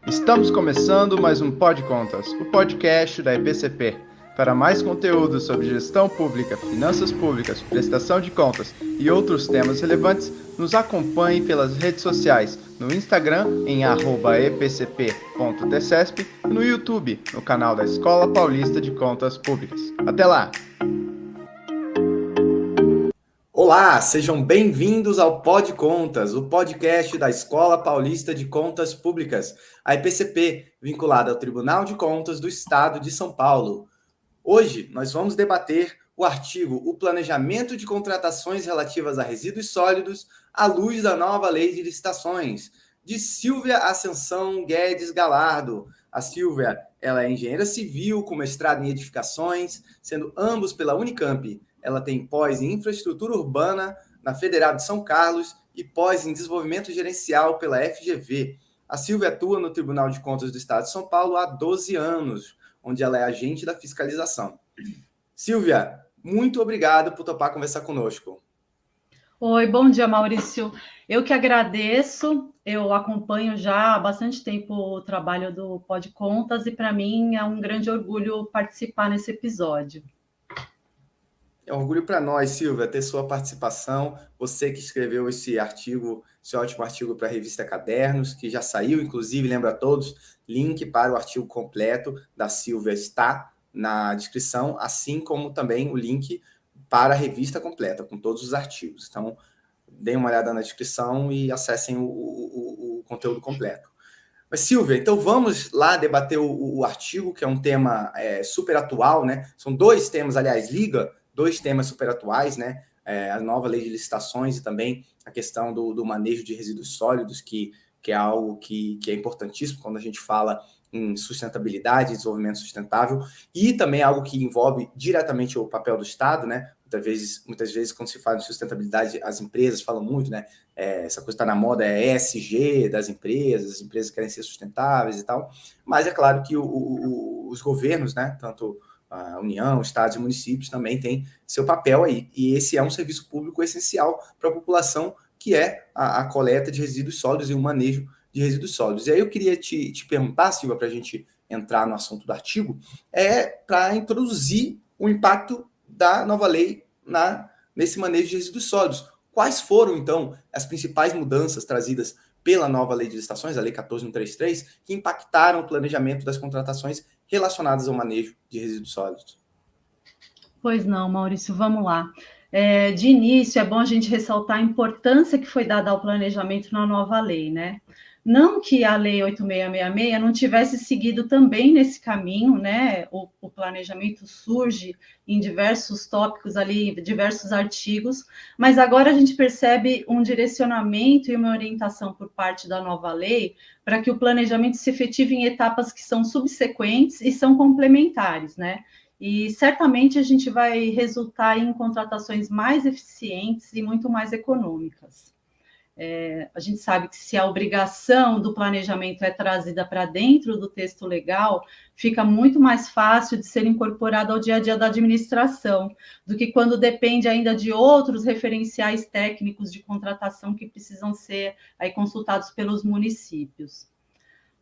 Estamos começando mais um Pod Contas, o podcast da EPCP. Para mais conteúdo sobre gestão pública, finanças públicas, prestação de contas e outros temas relevantes, nos acompanhe pelas redes sociais, no Instagram em @epcp.tcesp e no YouTube, no canal da Escola Paulista de Contas Públicas. Até lá! Olá, sejam bem-vindos ao Pod Contas, o podcast da Escola Paulista de Contas Públicas, a EPCP, vinculada ao Tribunal de Contas do Estado de São Paulo. Hoje, nós vamos debater o artigo O Planejamento de Contratações Relativas a Resíduos Sólidos à luz da nova Lei de Licitações, de Silvia Ascensão Guedes Galardo. A Silvia, ela é engenheira civil com mestrado em edificações, sendo ambos pela Unicamp. Ela tem pós em infraestrutura urbana na Federal de São Carlos e pós em desenvolvimento gerencial pela FGV. A Silvia atua no Tribunal de Contas do Estado de São Paulo há 12 anos, onde ela é agente da fiscalização. Silvia, muito obrigado por topar conversar conosco. Oi, bom dia, Maurício. Eu que agradeço. Eu acompanho já há bastante tempo o trabalho do Pod Contas e para mim é um grande orgulho participar nesse episódio. É um orgulho para nós, Silvia, ter sua participação. Você que escreveu esse artigo, esse ótimo artigo para a revista Cadernos, que já saiu, inclusive, lembra a todos, link para o artigo completo da Silvia está na descrição, assim como também o link para a revista completa, com todos os artigos. Então, deem uma olhada na descrição e acessem o conteúdo completo. Mas, Silvia, então vamos lá debater o artigo, que é um tema super atual, né? São dois temas, aliás, liga dois temas super atuais, né? A nova lei de licitações e também a questão do manejo de resíduos sólidos, que é algo que é importantíssimo quando a gente fala em sustentabilidade e desenvolvimento sustentável, e também algo que envolve diretamente o papel do Estado, né? Muitas vezes, quando se fala em sustentabilidade, as empresas falam muito, né? Essa coisa está na moda, é ESG das empresas, as empresas querem ser sustentáveis e tal, mas é claro que os governos, né? Tanto a União, estados e municípios também têm seu papel aí, e esse é um serviço público essencial para a população, que é a coleta de resíduos sólidos e o manejo de resíduos sólidos. E aí eu queria te perguntar, Silvia, para a gente entrar no assunto do artigo, para introduzir o impacto da nova lei nesse manejo de resíduos sólidos. Quais foram, então, as principais mudanças trazidas pela nova lei de licitações, a Lei 14.133, que impactaram o planejamento das contratações relacionadas ao manejo de resíduos sólidos? Pois não, Maurício, vamos lá. De início, é bom a gente ressaltar a importância que foi dada ao planejamento na nova lei, né? Não que a Lei 8666 não tivesse seguido também nesse caminho, né? O planejamento surge em diversos tópicos ali, diversos artigos, mas agora a gente percebe um direcionamento e uma orientação por parte da nova lei para que o planejamento se efetive em etapas que são subsequentes e são complementares, né? E certamente a gente vai resultar em contratações mais eficientes e muito mais econômicas. A gente sabe que se a obrigação do planejamento é trazida para dentro do texto legal, fica muito mais fácil de ser incorporado ao dia a dia da administração, do que quando depende ainda de outros referenciais técnicos de contratação que precisam ser aí consultados pelos municípios.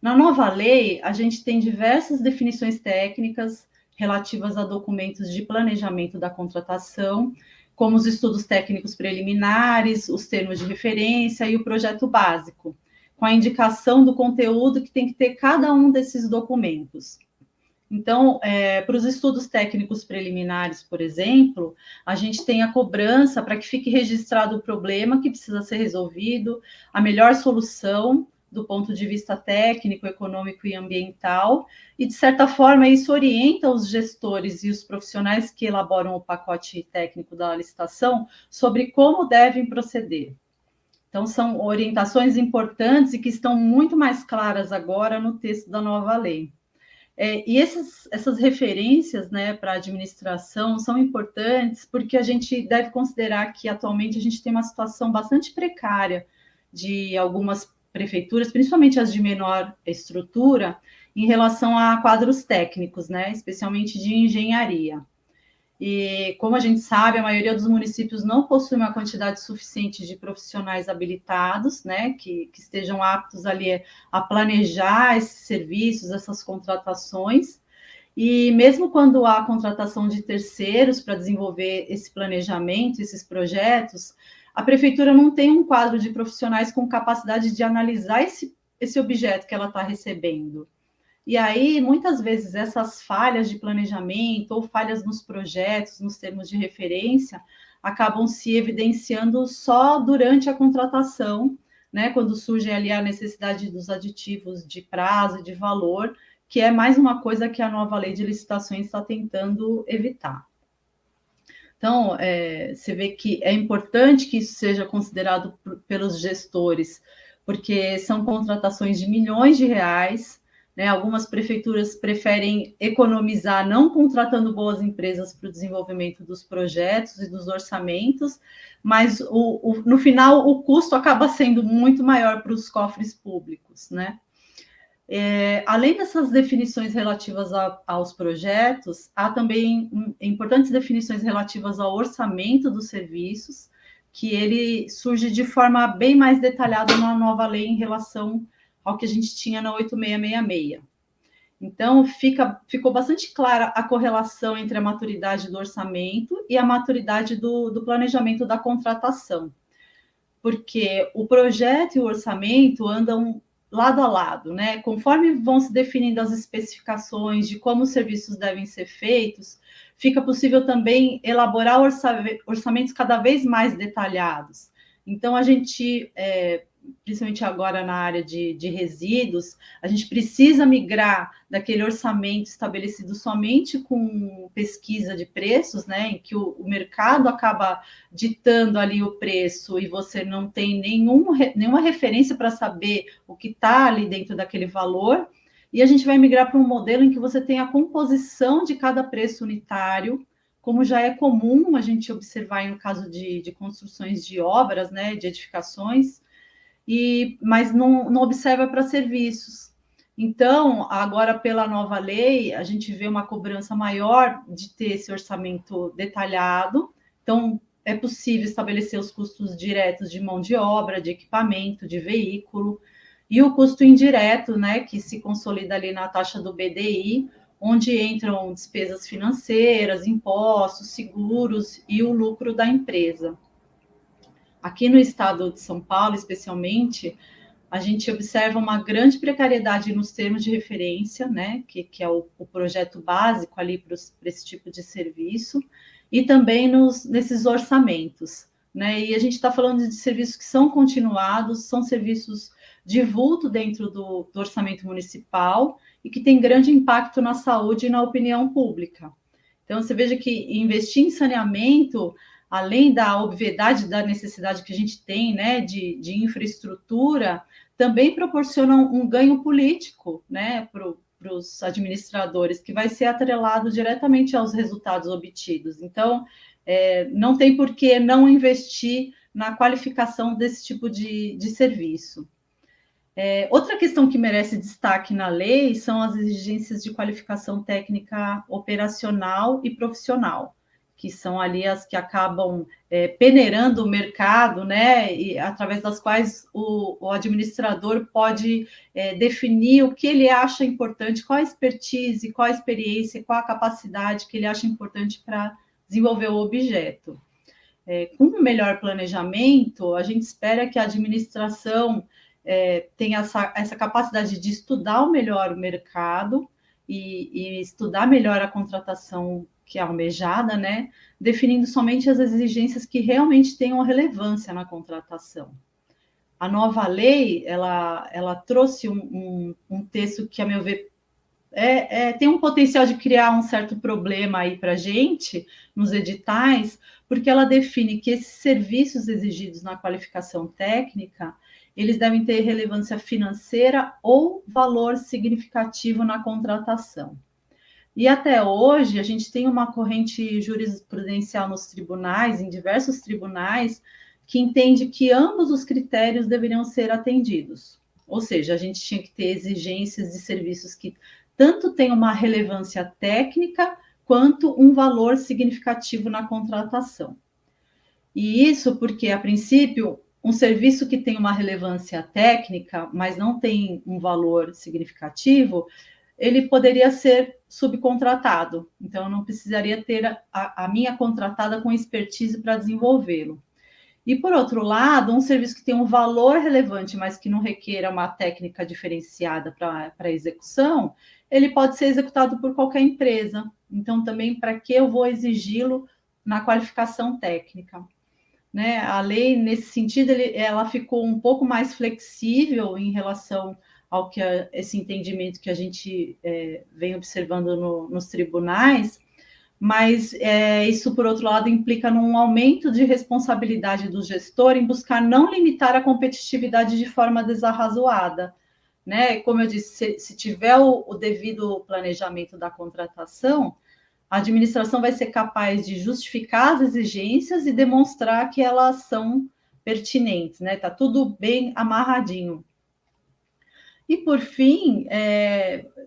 Na nova lei, a gente tem diversas definições técnicas relativas a documentos de planejamento da contratação, como os estudos técnicos preliminares, os termos de referência e o projeto básico, com a indicação do conteúdo que tem que ter cada um desses documentos. Então, para os estudos técnicos preliminares, por exemplo, a gente tem a cobrança para que fique registrado o problema que precisa ser resolvido, a melhor solução do ponto de vista técnico, econômico e ambiental, e, de certa forma, isso orienta os gestores e os profissionais que elaboram o pacote técnico da licitação sobre como devem proceder. Então, são orientações importantes e que estão muito mais claras agora no texto da nova lei. E essas referências, né, para a administração são importantes porque a gente deve considerar que atualmente a gente tem uma situação bastante precária de algumas prefeituras, principalmente as de menor estrutura, em relação a quadros técnicos, né, especialmente de engenharia. E, como a gente sabe, a maioria dos municípios não possui uma quantidade suficiente de profissionais habilitados, né, que estejam aptos ali a planejar esses serviços, essas contratações. E mesmo quando há contratação de terceiros para desenvolver esse planejamento, esses projetos, a prefeitura não tem um quadro de profissionais com capacidade de analisar esse objeto que ela está recebendo. E aí, muitas vezes, essas falhas de planejamento ou falhas nos projetos, nos termos de referência, acabam se evidenciando só durante a contratação, né? Quando surge ali a necessidade dos aditivos de prazo e de valor, que é mais uma coisa que a nova lei de licitações está tentando evitar. Então, você vê que é importante que isso seja considerado pelos gestores, porque são contratações de milhões de reais, né? Algumas prefeituras preferem economizar não contratando boas empresas para o desenvolvimento dos projetos e dos orçamentos, mas no final o custo acaba sendo muito maior para os cofres públicos, né? Além dessas definições relativas aos projetos, há também importantes definições relativas ao orçamento dos serviços, que ele surge de forma bem mais detalhada na nova lei em relação ao que a gente tinha na 8666. Então, ficou bastante clara a correlação entre a maturidade do orçamento e a maturidade do planejamento da contratação, porque o projeto e o orçamento andam lado a lado, né? Conforme vão se definindo as especificações de como os serviços devem ser feitos, fica possível também elaborar orçamentos cada vez mais detalhados. Então, a gente, principalmente agora na área de resíduos, a gente precisa migrar daquele orçamento estabelecido somente com pesquisa de preços, né, em que o mercado acaba ditando ali o preço e você não tem nenhuma referência para saber o que está ali dentro daquele valor, e a gente vai migrar para um modelo em que você tem a composição de cada preço unitário, como já é comum a gente observar no caso de construções de obras, né, de edificações, mas não observa para serviços. Então, agora, pela nova lei, a gente vê uma cobrança maior de ter esse orçamento detalhado. Então, é possível estabelecer os custos diretos de mão de obra, de equipamento, de veículo, e o custo indireto, né, que se consolida ali na taxa do BDI, onde entram despesas financeiras, impostos, seguros e o lucro da empresa. Aqui no estado de São Paulo, especialmente, a gente observa uma grande precariedade nos termos de referência, né, que é o projeto básico ali para esse tipo de serviço, e também nesses orçamentos, né, e a gente está falando de serviços que são continuados, são serviços de vulto dentro do orçamento municipal e que tem grande impacto na saúde e na opinião pública. Então, você veja que investir em saneamento, além da obviedade da necessidade que a gente tem, né, de infraestrutura, também proporciona um ganho político, né, para os administradores, que vai ser atrelado diretamente aos resultados obtidos. Então, não tem por que não investir na qualificação desse tipo de serviço. Outra questão que merece destaque na lei são as exigências de qualificação técnica operacional e profissional, que são ali as que acabam peneirando o mercado, né, e através das quais o administrador pode definir o que ele acha importante, qual a expertise, qual a experiência, qual a capacidade que ele acha importante para desenvolver o objeto. Com um melhor planejamento, a gente espera que a administração tenha essa capacidade de estudar melhor o mercado e estudar melhor a contratação que é almejada, né, definindo somente as exigências que realmente tenham relevância na contratação. A nova lei, ela trouxe um texto que, a meu ver, tem um potencial de criar um certo problema aí para a gente, nos editais, porque ela define que esses serviços exigidos na qualificação técnica, eles devem ter relevância financeira ou valor significativo na contratação. E até hoje, a gente tem uma corrente jurisprudencial nos tribunais, em diversos tribunais, que entende que ambos os critérios deveriam ser atendidos. Ou seja, a gente tinha que ter exigências de serviços que tanto tenham uma relevância técnica, quanto um valor significativo na contratação. E isso porque, a princípio, um serviço que tem uma relevância técnica, mas não tem um valor significativo, ele poderia ser subcontratado. Então, eu não precisaria ter a minha contratada com expertise para desenvolvê-lo. E, por outro lado, um serviço que tem um valor relevante, mas que não requer uma técnica diferenciada para execução, ele pode ser executado por qualquer empresa. Então, também, para que eu vou exigi-lo na qualificação técnica? Né? A lei, nesse sentido, ela ficou um pouco mais flexível em relação ao que esse entendimento que a gente vem observando nos tribunais, mas isso, por outro lado, implica num aumento de responsabilidade do gestor em buscar não limitar a competitividade de forma desarrazoada. Né? Como eu disse, se tiver o devido planejamento da contratação, a administração vai ser capaz de justificar as exigências e demonstrar que elas são pertinentes, né? Está tudo bem amarradinho. E, por fim,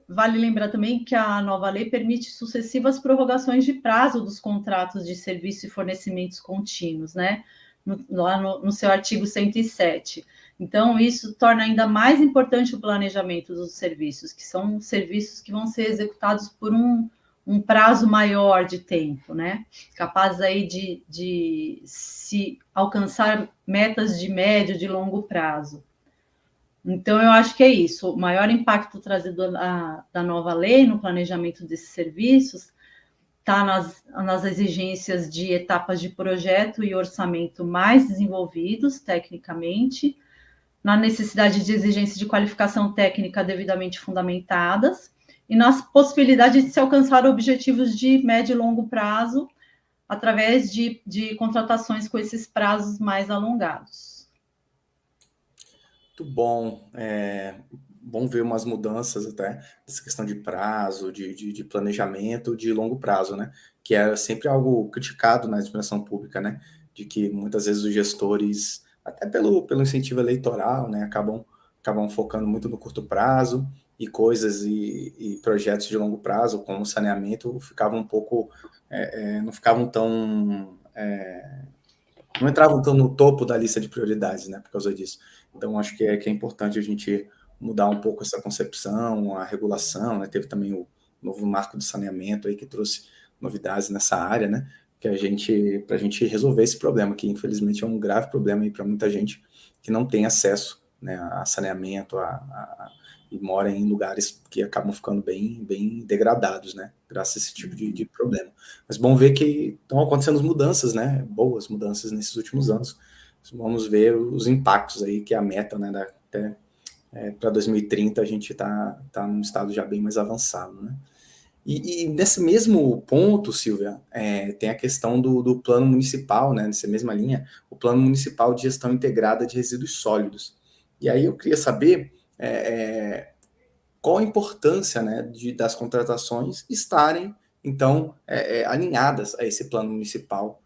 vale lembrar também que a nova lei permite sucessivas prorrogações de prazo dos contratos de serviço e fornecimentos contínuos, né? Lá no seu artigo 107. Então, isso torna ainda mais importante o planejamento dos serviços, que são serviços que vão ser executados por um prazo maior de tempo, né? Capaz aí de se alcançar metas de médio, de longo prazo. Então, eu acho que é isso. O maior impacto trazido da nova lei no planejamento desses serviços está nas exigências de etapas de projeto e orçamento mais desenvolvidos tecnicamente, na necessidade de exigências de qualificação técnica devidamente fundamentadas e nas possibilidades de se alcançar objetivos de médio e longo prazo através de contratações com esses prazos mais alongados. Muito bom. Bom ver umas mudanças até nessa questão de prazo, de planejamento de longo prazo, né? Que é sempre algo criticado na administração pública, né? De que muitas vezes os gestores, até pelo incentivo eleitoral, né? Acabam focando muito no curto prazo e coisas e projetos de longo prazo, como saneamento, ficavam um pouco... não ficavam tão... não entravam tão no topo da lista de prioridades, né? Por causa disso. Então, acho que é importante a gente mudar um pouco essa concepção, a regulação, né? Teve também o novo marco do saneamento aí que trouxe novidades nessa área, né? Que para a gente resolver esse problema, que infelizmente é um grave problema aí para muita gente que não tem acesso, né, a saneamento e mora em lugares que acabam ficando bem degradados, né? Graças a esse tipo de problema. Mas bom ver que estão acontecendo mudanças, né? Boas mudanças nesses últimos anos. Vamos ver os impactos aí, que é a meta, né, até para 2030 a gente tá num estado já bem mais avançado, né? E nesse mesmo ponto, Silvia, tem a questão do plano municipal, né, nessa mesma linha, o plano municipal de gestão integrada de resíduos sólidos. E aí eu queria saber qual a importância, né, das contratações estarem, então, alinhadas a esse plano municipal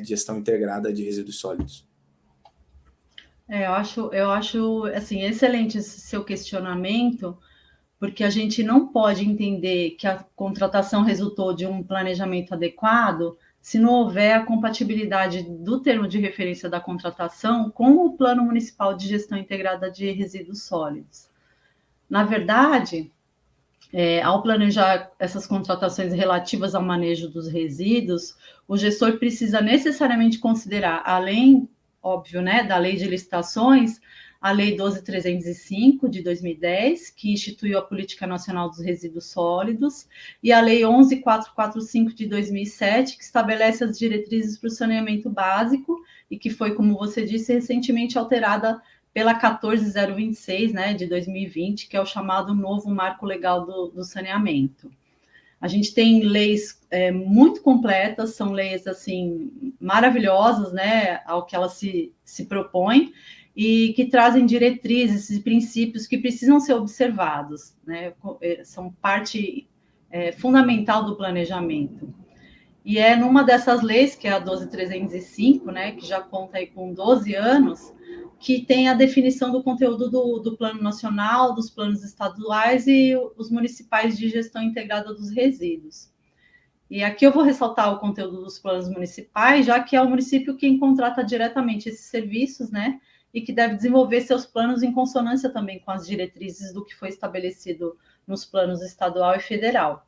de gestão integrada de resíduos sólidos. Eu acho assim, excelente esse seu questionamento, porque a gente não pode entender que a contratação resultou de um planejamento adequado se não houver a compatibilidade do termo de referência da contratação com o Plano Municipal de Gestão Integrada de Resíduos Sólidos. Na verdade, ao planejar essas contratações relativas ao manejo dos resíduos, o gestor precisa necessariamente considerar, além, óbvio, né, da Lei de Licitações, a Lei 12.305, de 2010, que instituiu a Política Nacional dos Resíduos Sólidos, e a Lei 11.445, de 2007, que estabelece as diretrizes para o saneamento básico e que foi, como você disse, recentemente alterada pela 14.026, né, de 2020, que é o chamado novo Marco Legal do Saneamento. A gente tem leis muito completas, são leis assim maravilhosas, né, ao que elas se propõem, e que trazem diretrizes e princípios que precisam ser observados, né, são parte fundamental do planejamento. E é numa dessas leis, que é a 12.305, né, que já conta aí com 12 anos, que tem a definição do conteúdo do Plano Nacional, dos planos estaduais e os municipais de gestão integrada dos resíduos. E aqui eu vou ressaltar o conteúdo dos planos municipais, já que é o município quem contrata diretamente esses serviços, né? E que deve desenvolver seus planos em consonância também com as diretrizes do que foi estabelecido nos planos estadual e federal.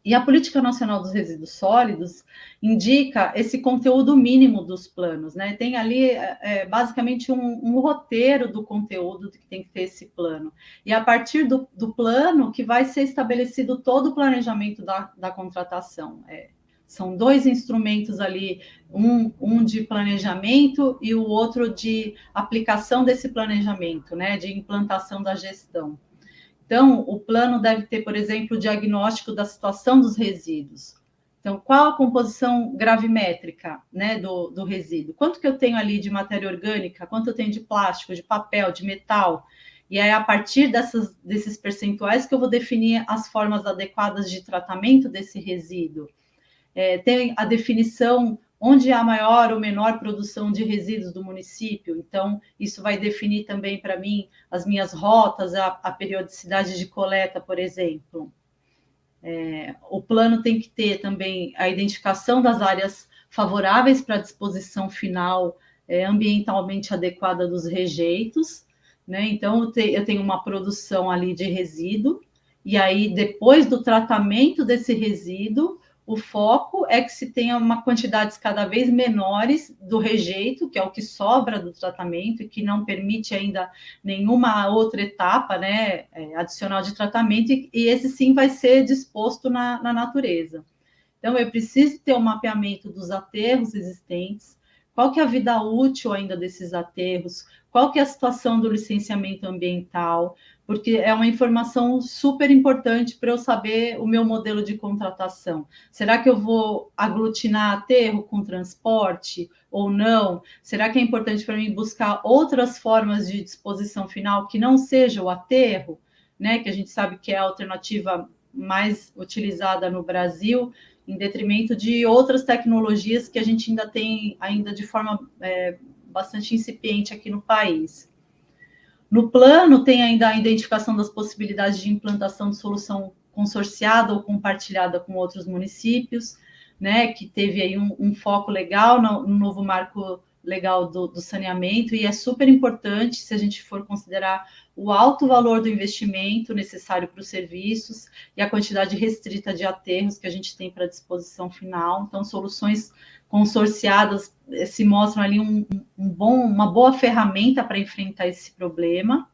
E a Política Nacional dos Resíduos Sólidos indica esse conteúdo mínimo dos planos, né? Tem ali basicamente um roteiro do conteúdo que tem que ter esse plano. E a partir do plano que vai ser estabelecido todo o planejamento da contratação. São 2 instrumentos ali, um de planejamento e o outro de aplicação desse planejamento, né? De implantação da gestão. Então, o plano deve ter, por exemplo, o diagnóstico da situação dos resíduos. Então, qual a composição gravimétrica, né, do resíduo? Quanto que eu tenho ali de matéria orgânica? Quanto eu tenho de plástico, de papel, de metal? E é a partir desses percentuais que eu vou definir as formas adequadas de tratamento desse resíduo. Tem a definição onde há maior ou menor produção de resíduos do município. Então, isso vai definir também para mim as minhas rotas, a periodicidade de coleta, por exemplo. O plano tem que ter também a identificação das áreas favoráveis para a disposição final ambientalmente adequada dos rejeitos, né? Então, eu tenho uma produção ali de resíduo, e aí, depois do tratamento desse resíduo, o foco é que se tenha uma quantidades cada vez menores do rejeito, que é o que sobra do tratamento e que não permite ainda nenhuma outra etapa, né, adicional de tratamento, e esse sim vai ser disposto na natureza. Então, eu preciso ter um mapeamento dos aterros existentes, qual que é a vida útil ainda desses aterros, qual que é a situação do licenciamento ambiental, porque é uma informação super importante para eu saber o meu modelo de contratação. Será que eu vou aglutinar aterro com transporte ou não? Será que é importante para mim buscar outras formas de disposição final que não seja o aterro, né? Que a gente sabe que é a alternativa mais utilizada no Brasil, em detrimento de outras tecnologias que a gente ainda tem de forma bastante incipiente aqui no país. No plano, tem ainda a identificação das possibilidades de implantação de solução consorciada ou compartilhada com outros municípios, né, que teve aí um foco legal no novo marco legal do saneamento, e é super importante se a gente for considerar o alto valor do investimento necessário para os serviços e a quantidade restrita de aterros que a gente tem para disposição final. Então, soluções consorciadas se mostram ali uma boa ferramenta para enfrentar esse problema.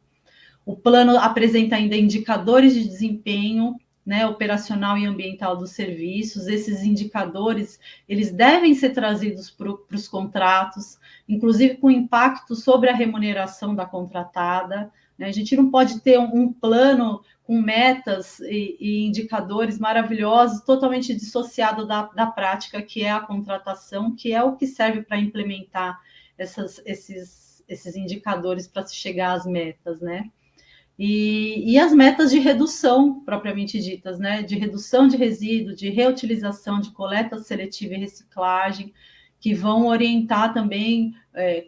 O plano apresenta ainda indicadores de desempenho, né, operacional e ambiental dos serviços. Esses indicadores, eles devem ser trazidos para os contratos, inclusive com impacto sobre a remuneração da contratada, né? A gente não pode ter um plano com metas e indicadores maravilhosos, totalmente dissociado da prática, que é a contratação, que é o que serve para implementar esses indicadores para se chegar às metas, né? E as metas de redução, propriamente ditas, né? De redução de resíduo, de reutilização, de coleta seletiva e reciclagem, que vão orientar também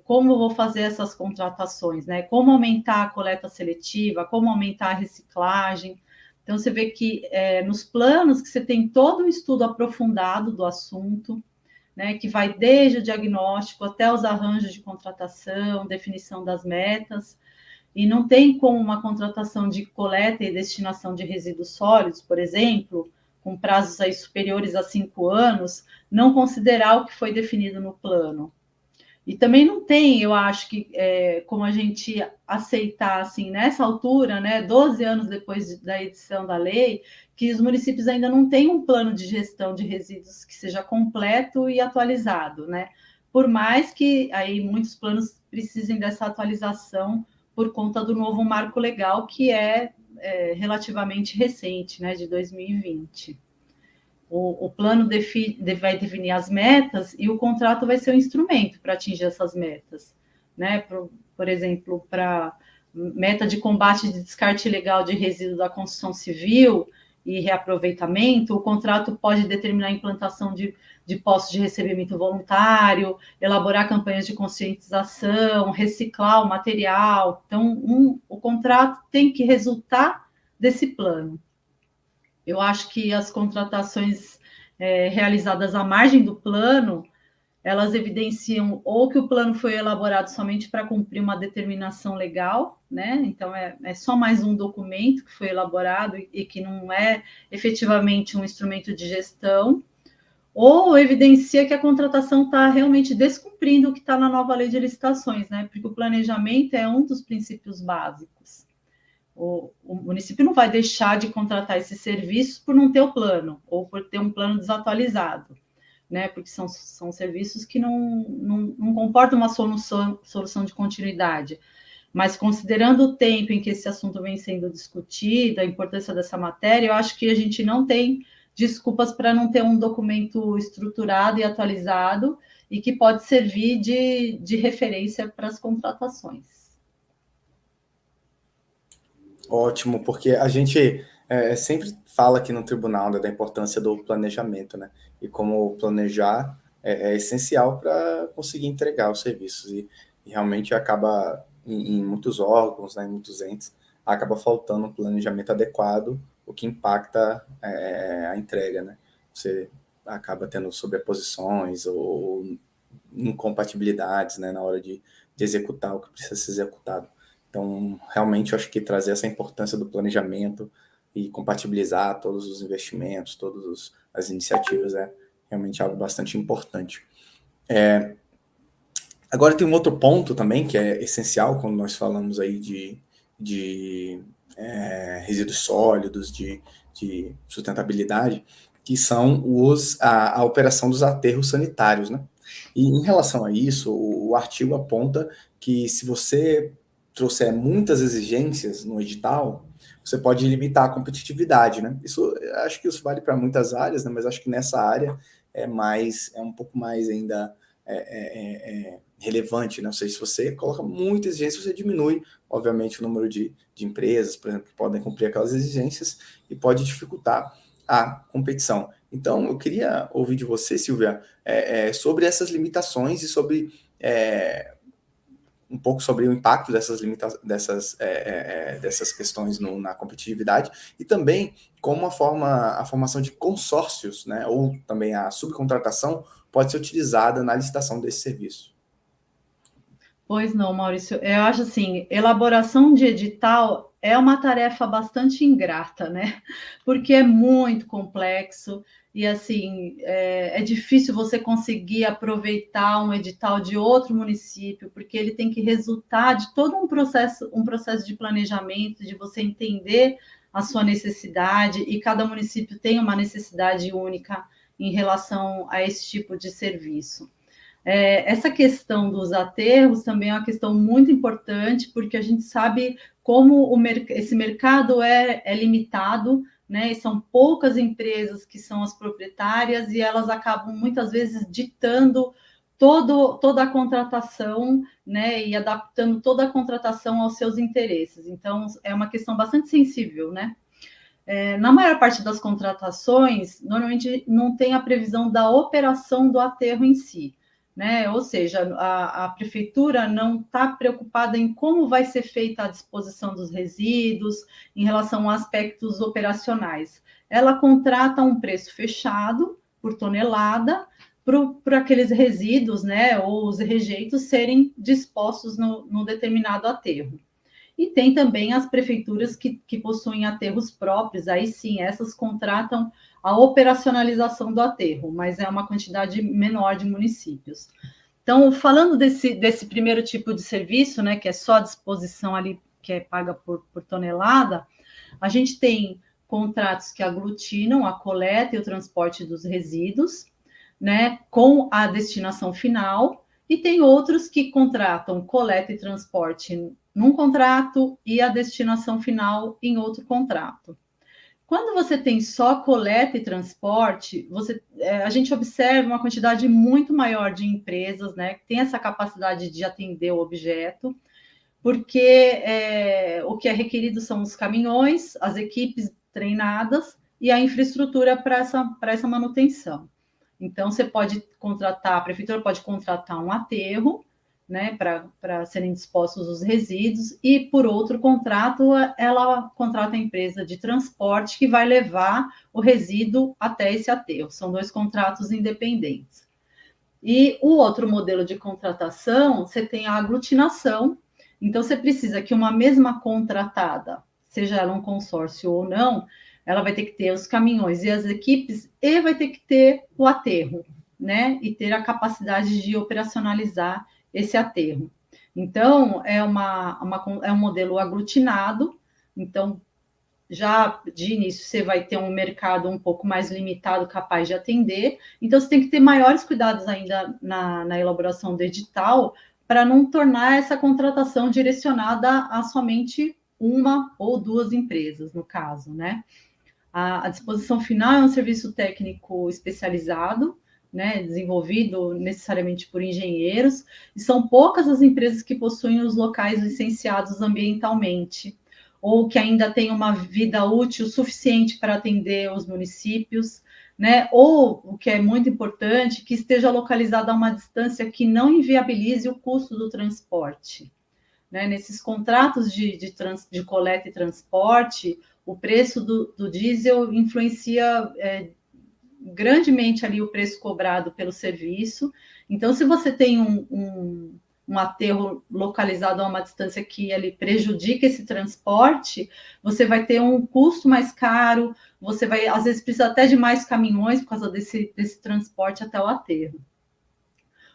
como eu vou fazer essas contratações, né? Como aumentar a coleta seletiva, como aumentar a reciclagem. Então, você vê que nos planos que você tem todo um estudo aprofundado do assunto, né? Que vai desde o diagnóstico até os arranjos de contratação, definição das metas. E não tem como uma contratação de coleta e destinação de resíduos sólidos, por exemplo, com prazos aí superiores a 5 anos, não considerar o que foi definido no plano. E também não tem, eu acho que, como a gente aceitar, assim, nessa altura, né, 12 anos depois da edição da lei, que os municípios ainda não têm um plano de gestão de resíduos que seja completo e atualizado, né? Por mais que aí muitos planos precisem dessa atualização por conta do novo marco legal, que é relativamente recente, né, de 2020. O plano vai definir as metas e o contrato vai ser um instrumento para atingir essas metas, né? Por exemplo, para meta de combate de descarte ilegal de resíduos da construção civil e reaproveitamento, o contrato pode determinar a implantação de postos de recebimento voluntário, elaborar campanhas de conscientização, reciclar o material. Então, o contrato tem que resultar desse plano. Eu acho que as contratações realizadas à margem do plano, elas evidenciam ou que o plano foi elaborado somente para cumprir uma determinação legal, né? Então, é só mais um documento que foi elaborado e que não é efetivamente um instrumento de gestão, ou evidencia que a contratação está realmente descumprindo o que está na nova lei de licitações, né? Porque o planejamento é um dos princípios básicos. O município não vai deixar de contratar esses serviços por não ter o plano, ou por ter um plano desatualizado, né? Porque são serviços que não comportam uma solução de continuidade. Mas considerando o tempo em que esse assunto vem sendo discutido, a importância dessa matéria, eu acho que a gente não tem desculpas para não ter um documento estruturado e atualizado e que pode servir de referência para as contratações. Ótimo, porque a gente sempre fala aqui no tribunal, né, da importância do planejamento, né? E como planejar é essencial para conseguir entregar os serviços. E realmente acaba, em muitos órgãos, né, em muitos entes, acaba faltando um planejamento adequado, o que impacta a entrega, né? Você acaba tendo sobreposições ou incompatibilidades, né, na hora de executar o que precisa ser executado. Então, realmente, eu acho que trazer essa importância do planejamento e compatibilizar todos os investimentos, todas as iniciativas é realmente algo bastante importante. Agora, tem um outro ponto também que é essencial quando nós falamos aí de resíduos sólidos, de sustentabilidade, que são a operação dos aterros sanitários, né? E em relação a isso, o artigo aponta que se você trouxer muitas exigências no edital, você pode limitar a competitividade, né? Isso, acho que isso vale para muitas áreas, né? Mas acho que nessa área é um pouco mais ainda relevante, né? Ou seja, se você coloca muita exigência, você diminui, obviamente, o número de empresas, por exemplo, que podem cumprir aquelas exigências e pode dificultar a competição. Então, eu queria ouvir de você, Silvia, sobre essas limitações e sobre um pouco sobre o impacto dessas questões na competitividade e também como a formação de consórcios, né, ou também a subcontratação pode ser utilizada na licitação desse serviço. Pois não, Maurício. Eu acho assim, elaboração de edital é uma tarefa bastante ingrata, né? Porque é muito complexo e assim é difícil você conseguir aproveitar um edital de outro município, porque ele tem que resultar de todo um processo de planejamento, de você entender a sua necessidade, e cada município tem uma necessidade única em relação a esse tipo de serviço. Essa questão dos aterros também é uma questão muito importante, porque a gente sabe como esse mercado é limitado, né? E são poucas empresas que são as proprietárias e elas acabam muitas vezes ditando toda a contratação, né? E adaptando toda a contratação aos seus interesses. Então, é uma questão bastante sensível, né? Na maior parte das contratações, normalmente não tem a previsão da operação do aterro em si, né? Ou seja, a prefeitura não está preocupada em como vai ser feita a disposição dos resíduos em relação a aspectos operacionais. Ela contrata um preço fechado por tonelada para aqueles resíduos, né, ou os rejeitos serem dispostos no determinado aterro. E tem também as prefeituras que possuem aterros próprios, aí sim, essas contratam a operacionalização do aterro, mas é uma quantidade menor de municípios. Então, falando desse primeiro tipo de serviço, né, que é só a disposição ali, que é paga por tonelada, a gente tem contratos que aglutinam a coleta e o transporte dos resíduos, né, com a destinação final, e tem outros que contratam coleta e transporte num contrato e a destinação final em outro contrato. Quando você tem só coleta e transporte, a gente observa uma quantidade muito maior de empresas, né, que tem essa capacidade de atender o objeto, porque o que é requerido são os caminhões, as equipes treinadas e a infraestrutura para essa manutenção. Então, você pode contratar, a prefeitura pode contratar um aterro, né, para serem dispostos os resíduos, e por outro contrato, ela contrata a empresa de transporte que vai levar o resíduo até esse aterro. São 2 contratos independentes. E o outro modelo de contratação, você tem a aglutinação. Então, você precisa que uma mesma contratada, seja ela um consórcio ou não, ela vai ter que ter os caminhões e as equipes e vai ter que ter o aterro, né? E ter a capacidade de operacionalizar esse aterro. Então, é um modelo aglutinado. Então, já de início você vai ter um mercado um pouco mais limitado, capaz de atender. Então, você tem que ter maiores cuidados ainda na elaboração do edital para não tornar essa contratação direcionada a somente uma ou 2 empresas, no caso, né? A disposição final é um serviço técnico especializado, né, desenvolvido necessariamente por engenheiros, e são poucas as empresas que possuem os locais licenciados ambientalmente, ou que ainda têm uma vida útil suficiente para atender os municípios, né, ou, o que é muito importante, que esteja localizado a uma distância que não inviabilize o custo do transporte. Né? Nesses contratos de coleta e transporte, o preço do diesel influencia grandemente ali o preço cobrado pelo serviço. Então, se você tem um aterro localizado a uma distância que ele prejudica esse transporte, você vai ter um custo mais caro, você vai, às vezes, precisar até de mais caminhões por causa desse transporte até o aterro.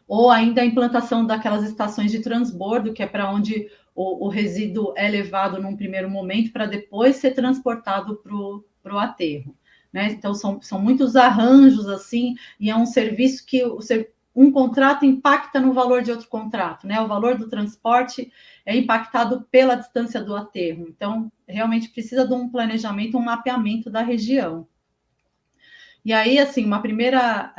Ou ainda a implantação daquelas estações de transbordo, que é para onde o resíduo é levado num primeiro momento para depois ser transportado para o aterro. Né? Então, são muitos arranjos, assim, e é um serviço que um contrato impacta no valor de outro contrato. Né? O valor do transporte é impactado pela distância do aterro. Então, realmente precisa de um planejamento, um mapeamento da região. E aí, assim, uma primeira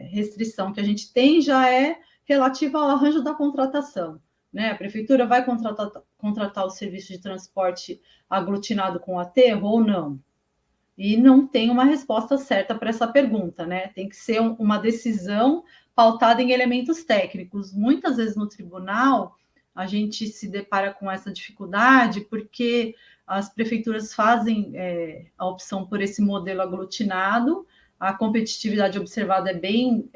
restrição que a gente tem já é relativa ao arranjo da contratação. Né? A prefeitura vai contratar o serviço de transporte aglutinado com aterro ou não? E não tem uma resposta certa para essa pergunta, né? Tem que ser uma decisão pautada em elementos técnicos. Muitas vezes no tribunal a gente se depara com essa dificuldade porque as prefeituras fazem a opção por esse modelo aglutinado, a competitividade observada é bem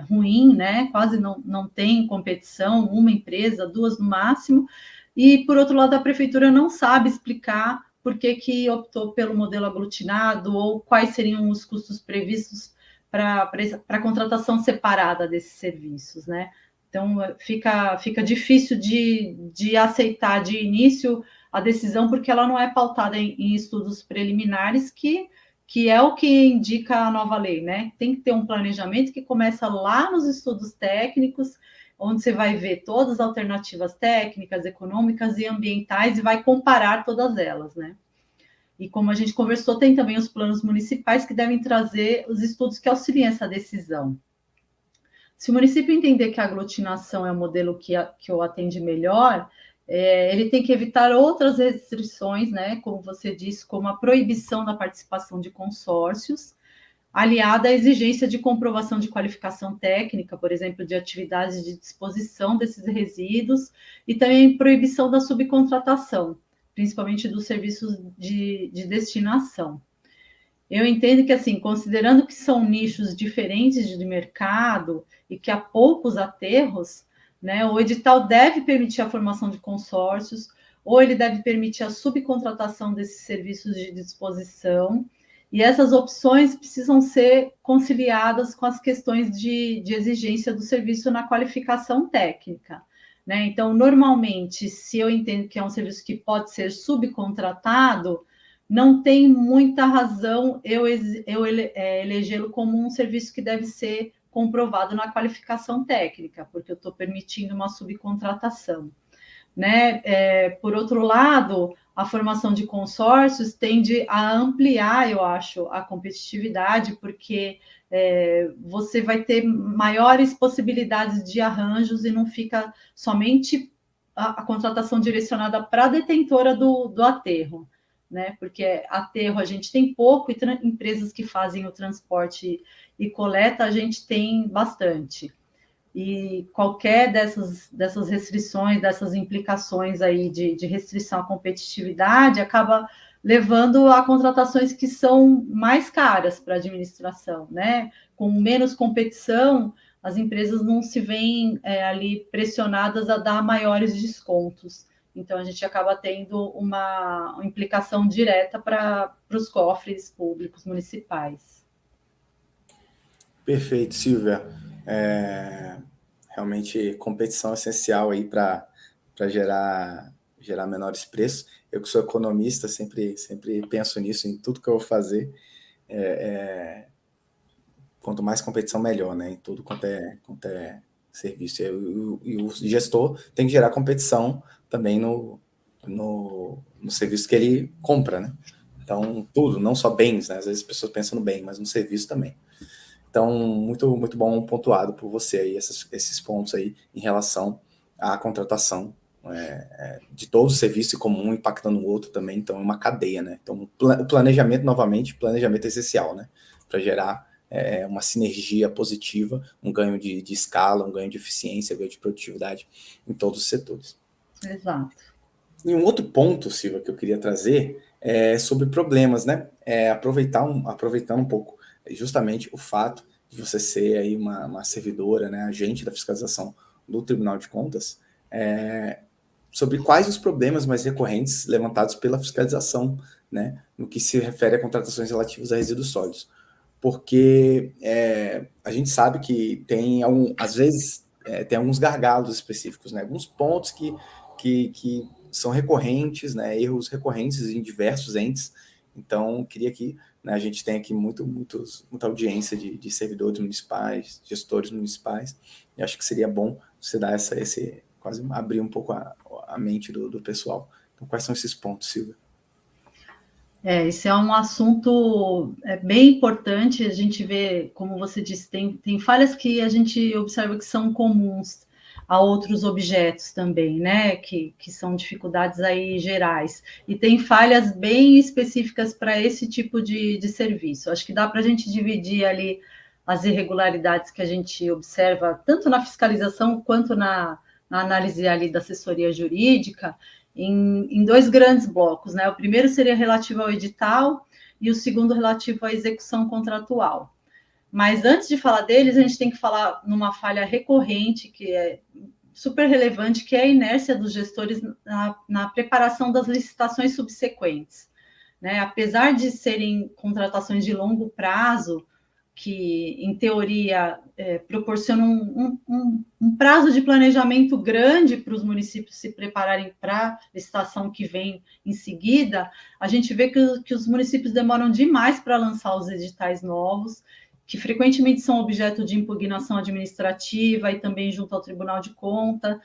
ruim, né? Quase não tem competição, uma empresa, 2 no máximo, e por outro lado a prefeitura não sabe explicar por que optou pelo modelo aglutinado ou quais seriam os custos previstos para a contratação separada desses serviços, né? Então, fica difícil de aceitar de início a decisão, porque ela não é pautada em estudos preliminares, que é o que indica a nova lei, né? Tem que ter um planejamento que começa lá nos estudos técnicos, onde você vai ver todas as alternativas técnicas, econômicas e ambientais e vai comparar todas elas, né? E como a gente conversou, tem também os planos municipais que devem trazer os estudos que auxiliem essa decisão. Se o município entender que a aglutinação é o modelo que o atende melhor, ele tem que evitar outras restrições, né? Como você disse, como a proibição da participação de consórcios, aliada à exigência de comprovação de qualificação técnica, por exemplo, de atividades de disposição desses resíduos, e também proibição da subcontratação, principalmente dos serviços de destinação. Eu entendo que, assim, considerando que são nichos diferentes de mercado e que há poucos aterros, né, o edital deve permitir a formação de consórcios, ou ele deve permitir a subcontratação desses serviços de disposição, e essas opções precisam ser conciliadas com as questões de exigência do serviço na qualificação técnica. Né? Então, normalmente, se eu entendo que é um serviço que pode ser subcontratado, não tem muita razão eu elegê-lo como um serviço que deve ser comprovado na qualificação técnica, porque eu estou permitindo uma subcontratação. Né? Por outro lado, a formação de consórcios tende a ampliar, eu acho, a competitividade, porque você vai ter maiores possibilidades de arranjos e não fica somente a contratação direcionada para a detentora do aterro, né? Porque aterro a gente tem pouco e empresas que fazem o transporte e coleta a gente tem bastante. e qualquer dessas restrições, dessas implicações aí de restrição à competitividade acaba levando a contratações que são mais caras para a administração, né? Com menos competição, as empresas não se veem ali pressionadas a dar maiores descontos. Então, a gente acaba tendo uma implicação direta para os cofres públicos municipais. Perfeito, Silvia. Realmente, competição é essencial aí para gerar menores preços. Eu que sou economista, sempre penso nisso, em tudo que eu vou fazer. Quanto mais competição, melhor, né? Em tudo quanto é serviço. E o gestor tem que gerar competição também no serviço que ele compra, né? Então, tudo, não só bens, né? Às vezes as pessoas pensam no bem, mas no serviço também. Então, muito, muito bom pontuado por você aí, esses pontos aí em relação à contratação de todo o serviço comum impactando o outro também. Então, é uma cadeia, né? Então, o planejamento, novamente, planejamento é essencial, né? Para gerar uma sinergia positiva, um ganho de escala, um ganho de eficiência, um ganho de produtividade em todos os setores. Exato. E um outro ponto, Silvia, que eu queria trazer é sobre problemas, né? Aproveitando um pouco justamente o fato de você ser aí uma servidora, né, agente da fiscalização do Tribunal de Contas, sobre quais os problemas mais recorrentes levantados pela fiscalização, né, no que se refere a contratações relativas a resíduos sólidos. Porque a gente sabe que tem, às vezes, tem alguns gargalos específicos, né, alguns pontos que são recorrentes, né, erros recorrentes em diversos entes. Então, queria que, né, a gente tem aqui muita audiência de servidores municipais, gestores municipais, e acho que seria bom você dar quase abrir um pouco a mente do pessoal. Então, quais são esses pontos, Silvia? Esse é um assunto bem importante. A gente vê, como você disse, tem falhas que a gente observa que são comuns a outros objetos também, né? Que são dificuldades aí gerais. E tem falhas bem específicas para esse tipo de serviço. Acho que dá para a gente dividir ali as irregularidades que a gente observa, tanto na fiscalização quanto na análise ali da assessoria jurídica, em dois grandes blocos, né? O primeiro seria relativo ao edital e o segundo relativo à execução contratual. Mas antes de falar deles, a gente tem que falar numa falha recorrente, que é super relevante, que é a inércia dos gestores na preparação das licitações subsequentes, né? Apesar de serem contratações de longo prazo, que, em teoria, proporcionam um prazo de planejamento grande para os municípios se prepararem para a licitação que vem em seguida, a gente vê que os municípios demoram demais para lançar os editais novos, que frequentemente são objeto de impugnação administrativa e também junto ao Tribunal de Contas,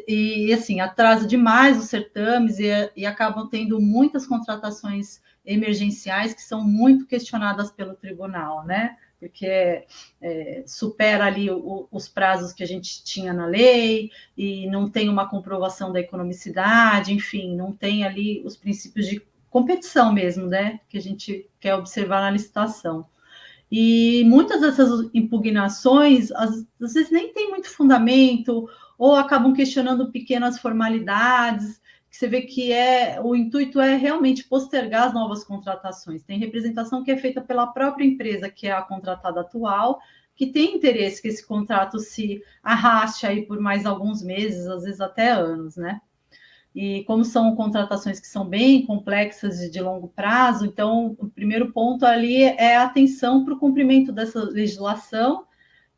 e assim, atrasa demais os certames e acabam tendo muitas contratações emergenciais que são muito questionadas pelo tribunal, né? Porque supera ali os prazos que a gente tinha na lei e não tem uma comprovação da economicidade, enfim, não tem ali os princípios de competição mesmo, né? Que a gente quer observar na licitação. E muitas dessas impugnações, às vezes, nem tem muito fundamento, ou acabam questionando pequenas formalidades, que você vê que o intuito é realmente postergar as novas contratações. Tem representação que é feita pela própria empresa, que é a contratada atual, que tem interesse que esse contrato se arraste aí por mais alguns meses, às vezes até anos, né? E como são contratações que são bem complexas e de longo prazo, então o primeiro ponto ali é a atenção para o cumprimento dessa legislação,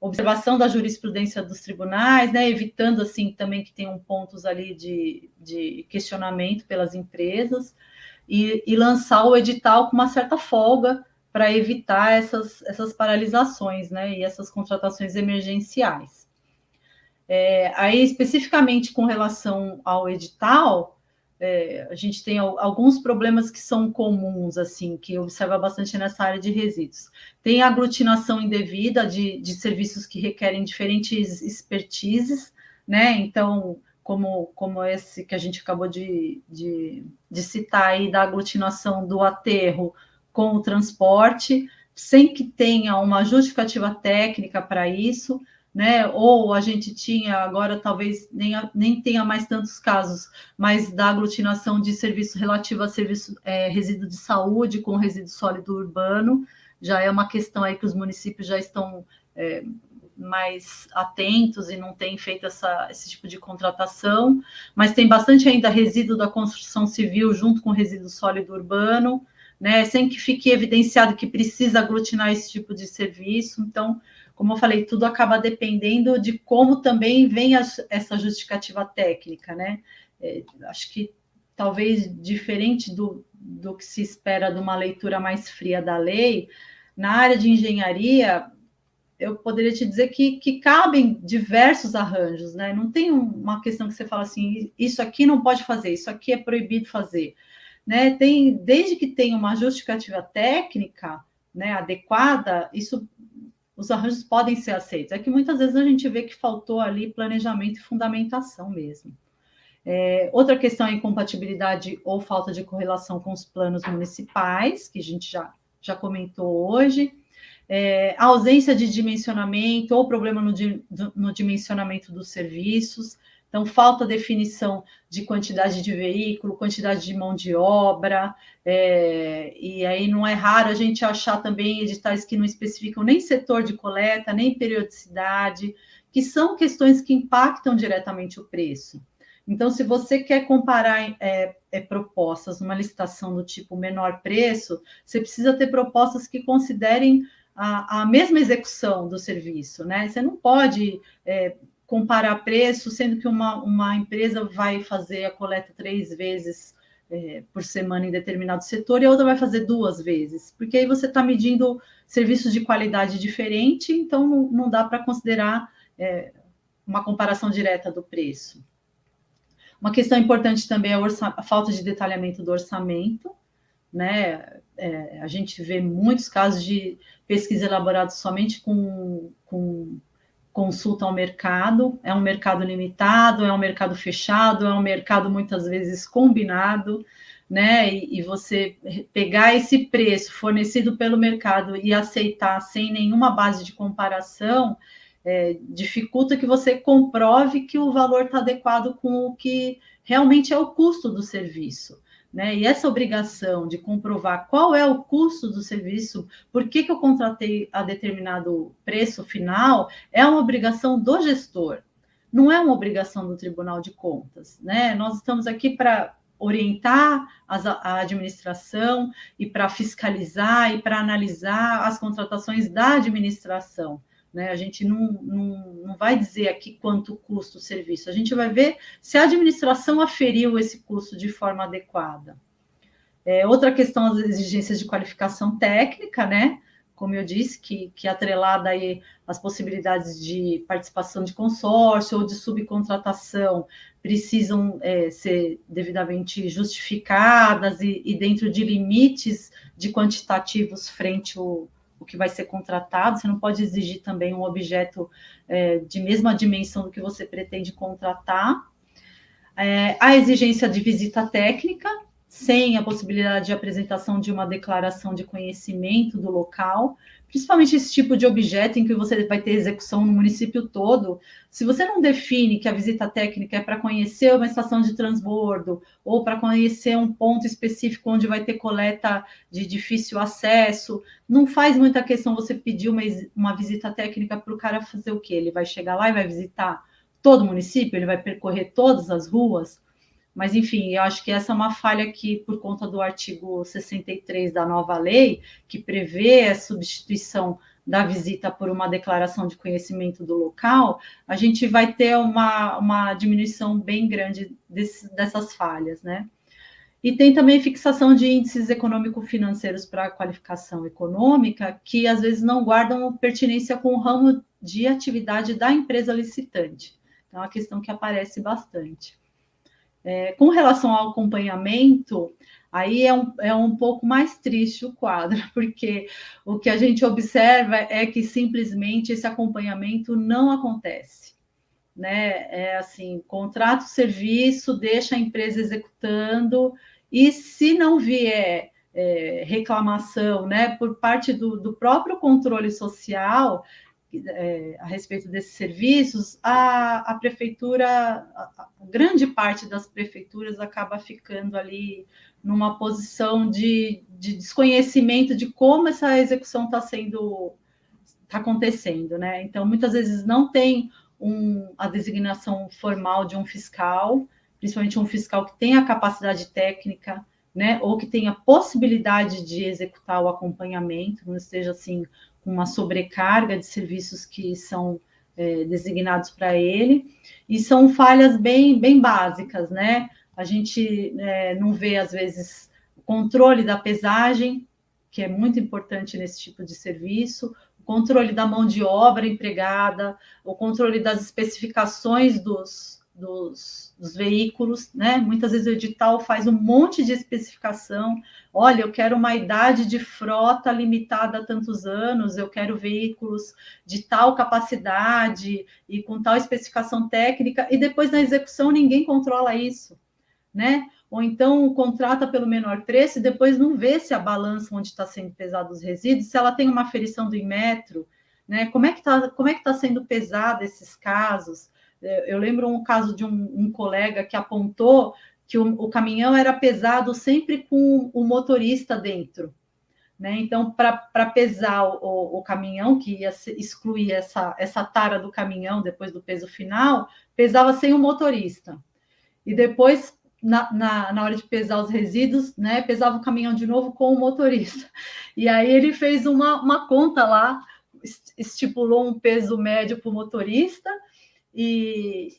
observação da jurisprudência dos tribunais, né, evitando assim também que tenham pontos ali de questionamento pelas empresas, e lançar o edital com uma certa folga para evitar essas paralisações, né, e essas contratações emergenciais. Aí, especificamente com relação ao edital, a gente tem alguns problemas que são comuns, assim, que observa bastante nessa área de resíduos. Tem a aglutinação indevida de serviços que requerem diferentes expertises, né? Então, como esse que a gente acabou de citar aí, da aglutinação do aterro com o transporte, sem que tenha uma justificativa técnica para isso. né? Ou a gente tinha, agora talvez nem tenha mais tantos casos, mas da aglutinação de serviço relativo a serviço resíduo de saúde com resíduo sólido urbano, já é uma questão aí que os municípios já estão mais atentos e não têm feito esse tipo de contratação, mas tem bastante ainda resíduo da construção civil junto com resíduo sólido urbano, né? Sem que fique evidenciado que precisa aglutinar esse tipo de serviço. Então, como eu falei, tudo acaba dependendo de como também vem essa justificativa técnica, né? Acho que talvez diferente do que se espera de uma leitura mais fria da lei, na área de engenharia, eu poderia te dizer que cabem diversos arranjos, né? Não tem uma questão que você fala assim, isso aqui não pode fazer, isso aqui é proibido fazer, né? Desde que tenha uma justificativa técnica, né, adequada, os arranjos podem ser aceitos. É que muitas vezes a gente vê que faltou ali planejamento e fundamentação mesmo. Outra questão é a incompatibilidade ou falta de correlação com os planos municipais, que a gente já comentou hoje. A ausência de dimensionamento ou problema no dimensionamento dos serviços. Então, falta definição de quantidade de veículo, quantidade de mão de obra, e aí não é raro a gente achar também editais que não especificam nem setor de coleta, nem periodicidade, que são questões que impactam diretamente o preço. Então, se você quer comparar propostas numa licitação do tipo menor preço, você precisa ter propostas que considerem a mesma execução do serviço, né? Você não pode comparar preço, sendo que uma empresa vai fazer a coleta 3 vezes por semana em determinado setor e a outra vai fazer 2 vezes, porque aí você está medindo serviços de qualidade diferente, então não dá para considerar uma comparação direta do preço. Uma questão importante também é a falta de detalhamento do orçamento, né? A gente vê muitos casos de pesquisa elaborada somente com consulta ao mercado, é um mercado limitado, é um mercado fechado, é um mercado muitas vezes combinado, né? E você pegar esse preço fornecido pelo mercado e aceitar sem nenhuma base de comparação, dificulta que você comprove que o valor está adequado com o que realmente é o custo do serviço. Né? E essa obrigação de comprovar qual é o custo do serviço, por que eu contratei a determinado preço final, é uma obrigação do gestor, não é uma obrigação do Tribunal de Contas. Né? Nós estamos aqui para orientar a administração e para fiscalizar e para analisar as contratações da administração. Né? A gente não vai dizer aqui quanto custa o serviço, a gente vai ver se a administração aferiu esse custo de forma adequada. Outra questão, as exigências de qualificação técnica, né? Como eu disse, que atrelada aí às possibilidades de participação de consórcio ou de subcontratação, precisam ser devidamente justificadas e dentro de limites de quantitativos frente o que vai ser contratado. Você não pode exigir também um objeto de mesma dimensão do que você pretende contratar. A exigência de visita técnica, sem a possibilidade de apresentação de uma declaração de conhecimento do local, principalmente esse tipo de objeto em que você vai ter execução no município todo. Se você não define que a visita técnica é para conhecer uma estação de transbordo ou para conhecer um ponto específico onde vai ter coleta de difícil acesso, não faz muita questão você pedir uma visita técnica para o cara fazer o quê? Ele vai chegar lá e vai visitar todo o município? Ele vai percorrer todas as ruas? Mas, enfim, eu acho que essa é uma falha que, por conta do artigo 63 da nova lei, que prevê a substituição da visita por uma declaração de conhecimento do local, a gente vai ter uma diminuição bem grande dessas falhas, né? E tem também fixação de índices econômico-financeiros para a qualificação econômica, que às vezes não guardam pertinência com o ramo de atividade da empresa licitante. Então, é uma questão que aparece bastante. Com relação ao acompanhamento, aí é um pouco mais triste o quadro, porque o que a gente observa é que simplesmente esse acompanhamento não acontece. Né? Assim, contrata o serviço, deixa a empresa executando, e se não vier reclamação, né, por parte do próprio controle social, a respeito desses serviços, a prefeitura, a grande parte das prefeituras acaba ficando ali numa posição de desconhecimento de como essa execução está acontecendo, né? Então, muitas vezes não tem a designação formal de um fiscal, principalmente um fiscal que tenha capacidade técnica, né, ou que tenha possibilidade de executar o acompanhamento, não esteja assim com uma sobrecarga de serviços que são designados para ele, e são falhas bem básicas, né? A gente não vê, às vezes, o controle da pesagem, que é muito importante nesse tipo de serviço, o controle da mão de obra empregada, o controle das especificações dos veículos, né? Muitas vezes o edital faz um monte de especificação. Olha, eu quero uma idade de frota limitada a tantos anos, eu quero veículos de tal capacidade e com tal especificação técnica, e depois na execução ninguém controla isso, né? Ou então contrata pelo menor preço e depois não vê se a balança onde está sendo pesado os resíduos, se ela tem uma aferição do Inmetro, né? Como é que tá sendo pesado esses casos? Eu lembro um caso de um colega que apontou que o caminhão era pesado sempre com o motorista dentro, né? Então, para pesar o caminhão, que ia excluir essa tara do caminhão depois do peso final, pesava sem o motorista. E depois, na hora de pesar os resíduos, né, pesava o caminhão de novo com o motorista. E aí ele fez uma conta lá, estipulou um peso médio para o motorista, e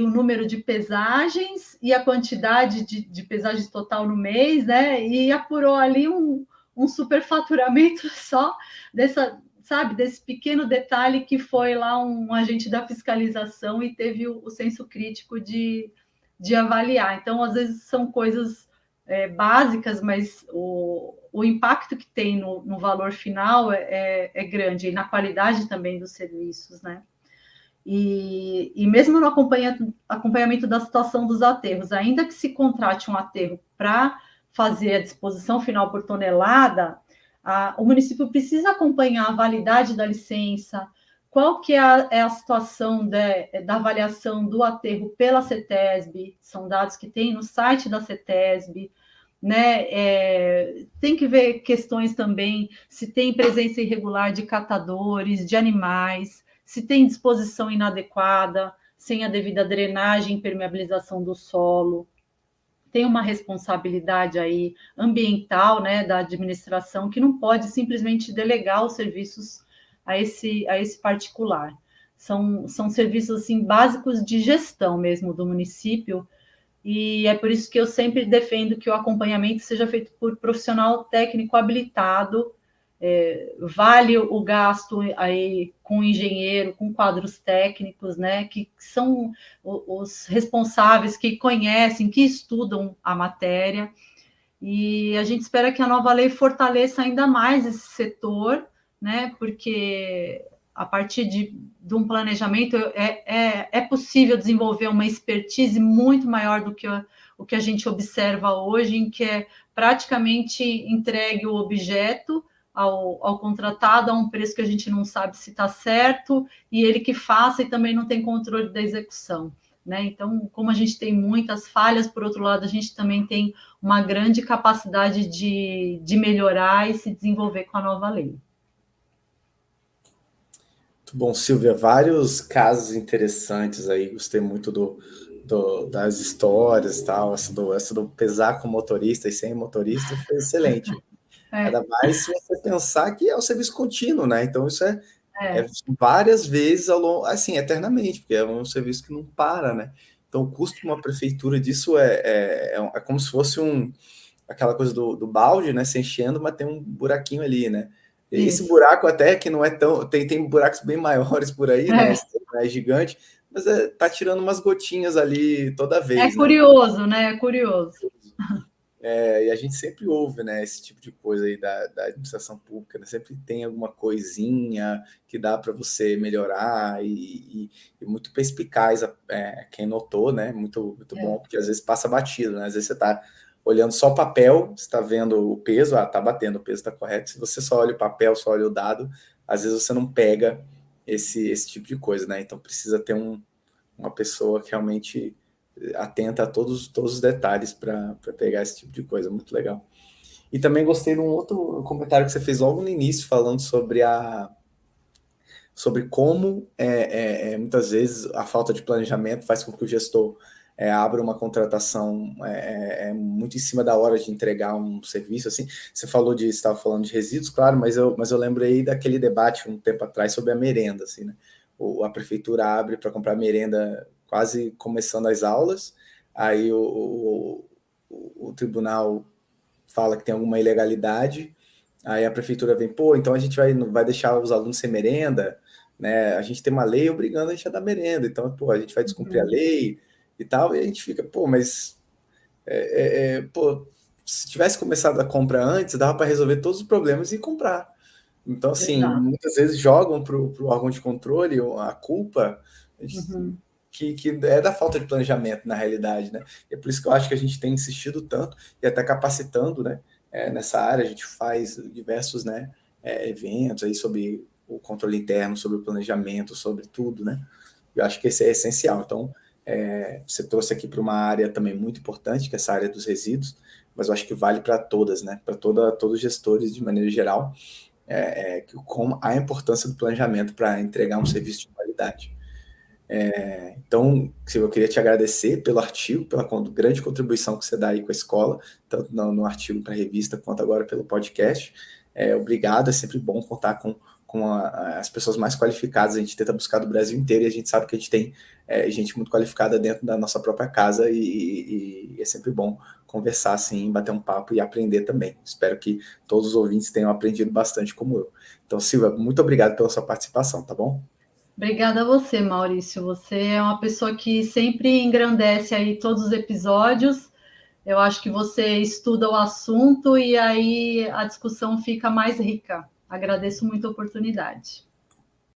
o número de pesagens e a quantidade de pesagens total no mês, né? E apurou ali um superfaturamento só desse pequeno detalhe que foi lá um agente da fiscalização e teve o senso crítico de avaliar. Então, às vezes são coisas básicas, mas o impacto que tem no valor final é grande, e na qualidade também dos serviços, né? E mesmo no acompanhamento da situação dos aterros, ainda que se contrate um aterro para fazer a disposição final por tonelada, o município precisa acompanhar a validade da licença, qual que é a situação da avaliação do aterro pela CETESB, são dados que tem no site da CETESB, né? Tem que ver questões também, se tem presença irregular de catadores, de animais, se tem disposição inadequada, sem a devida drenagem e impermeabilização do solo. Tem uma responsabilidade aí ambiental, né, da administração, que não pode simplesmente delegar os serviços a esse particular. São serviços assim, básicos de gestão mesmo do município, e é por isso que eu sempre defendo que o acompanhamento seja feito por profissional técnico habilitado. Vale o gasto aí com engenheiro, com quadros técnicos, né, que são os responsáveis, que conhecem, que estudam a matéria, e a gente espera que a nova lei fortaleça ainda mais esse setor, né, porque a partir de um planejamento é possível desenvolver uma expertise muito maior do que o que a gente observa hoje, em que é praticamente entregue o objeto ao contratado a um preço que a gente não sabe se está certo, e ele que faça e também não tem controle da execução, né? Então, como a gente tem muitas falhas, por outro lado, a gente também tem uma grande capacidade de melhorar e se desenvolver com a nova lei. Muito bom, Silvia, vários casos interessantes aí, gostei muito das histórias e tal, essa do pesar com motorista e sem motorista foi excelente. Ainda mais se você pensar que é um serviço contínuo, né? Então isso é várias vezes ao longo, assim, eternamente, porque é um serviço que não para, né? Então o custo de uma prefeitura disso é como se fosse aquela coisa do balde, né? Se enchendo, mas tem um buraquinho ali, né? E esse buraco até que não é tão... Tem buracos bem maiores por aí, né? Esse é gigante, mas tá tirando umas gotinhas ali toda vez. É curioso, né? É curioso. E a gente sempre ouve, né, esse tipo de coisa aí da administração pública, né? Sempre tem alguma coisinha que dá para você melhorar, e muito perspicaz quem notou, né? Muito bom, porque às vezes passa batido, né? Às vezes você está olhando só o papel, você está vendo o peso, tá batendo, o peso está correto. Se você só olha o papel, só olha o dado, às vezes você não pega esse tipo de coisa, né? Então precisa ter uma pessoa que realmente atenta a todos os detalhes para pegar esse tipo de coisa. Muito legal. E também gostei de um outro comentário que você fez logo no início, falando sobre como muitas vezes a falta de planejamento faz com que o gestor abra uma contratação muito em cima da hora de entregar um serviço. Assim, você estava falando de resíduos, claro, mas eu lembrei daquele debate um tempo atrás sobre a merenda, assim, né? A prefeitura abre para comprar merenda quase começando as aulas, aí o tribunal fala que tem alguma ilegalidade, aí a prefeitura vem, pô, então a gente vai deixar os alunos sem merenda, né? A gente tem uma lei obrigando a gente a dar merenda, então, pô, a gente vai descumprir a lei e tal, e a gente fica, pô, mas pô, se tivesse começado a compra antes, dava para resolver todos os problemas e comprar. Então, assim, Exato. muitas vezes jogam para o órgão de controle a culpa que é da falta de planejamento, na realidade, né? E é por isso que eu acho que a gente tem insistido tanto e até capacitando, né? Nessa área, a gente faz diversos, né, eventos aí sobre o controle interno, sobre o planejamento, sobre tudo, né? Eu acho que esse é essencial. Então, você trouxe aqui para uma área também muito importante, que é essa área dos resíduos, mas eu acho que vale para todas, né? Para todos os gestores, de maneira geral, como a importância do planejamento para entregar um serviço de qualidade. Então, eu queria te agradecer pelo artigo, pela grande contribuição que você dá aí com a escola, tanto no artigo para a revista, quanto agora pelo podcast. Obrigado, é sempre bom contar com as pessoas mais qualificadas. A gente tenta buscar do Brasil inteiro e a gente sabe que a gente tem gente muito qualificada dentro da nossa própria casa e é sempre bom conversar, assim, bater um papo e aprender também. Espero que todos os ouvintes tenham aprendido bastante como eu. Então, Silvia, muito obrigado pela sua participação, tá bom? Obrigada a você, Maurício. Você é uma pessoa que sempre engrandece aí todos os episódios. Eu acho que você estuda o assunto e aí a discussão fica mais rica. Agradeço muito a oportunidade.